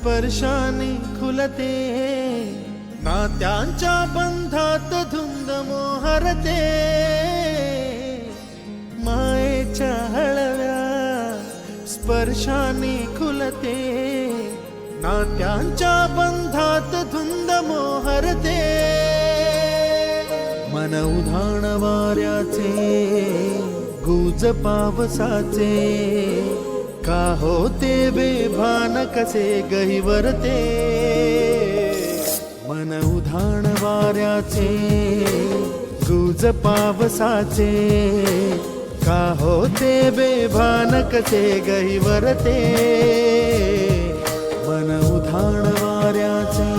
स्पर्शाने खुलते, नात्यांच्या बंधात धुंद मोहरते, मायेच्या हळव्या स्पर्शाने खुलते, नात्यांच्या बंधात धुंद मोहरते, मन उधाण वाऱ्याचे गुज पावसाचे, का होते बेभान कसे गहिवरते, मन उधाण वाऱ्याचे गुज पावसाचे, का होते बेभान कसे गहिवरते, मन उधाण वाऱ्याचे.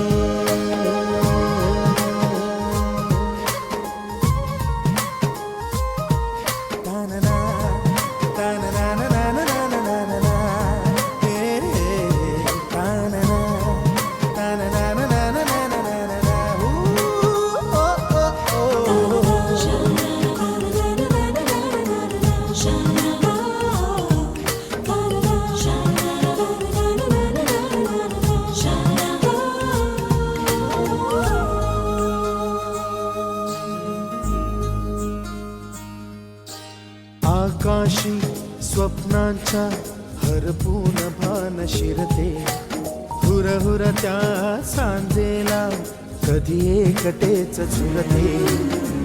आकाशी स्वप्नांच्या हरपून भान शिरते, हुरहुर त्या सांजेला कधी एकटेच झुरते,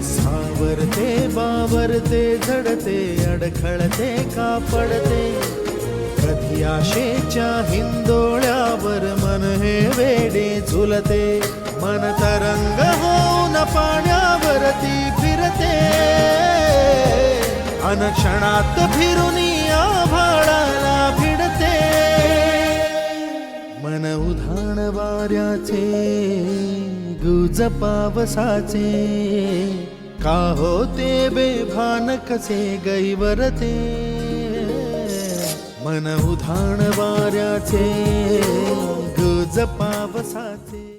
सावरते बावरते झडते, अडखळते का पडते, कधी आशेच्या हिंदोळ्यावर मन हे वेडे झुलते, मन तरंग होऊन पाण्यावरती फिरते, अनक्षणात फिरून आभाळाला भिडते, मन उधाण वाऱ्याचे गुज पावसाचे, का होते बेभान कसे गहिवरते, मन उधाण वाऱ्याचे गुज पावसाचे.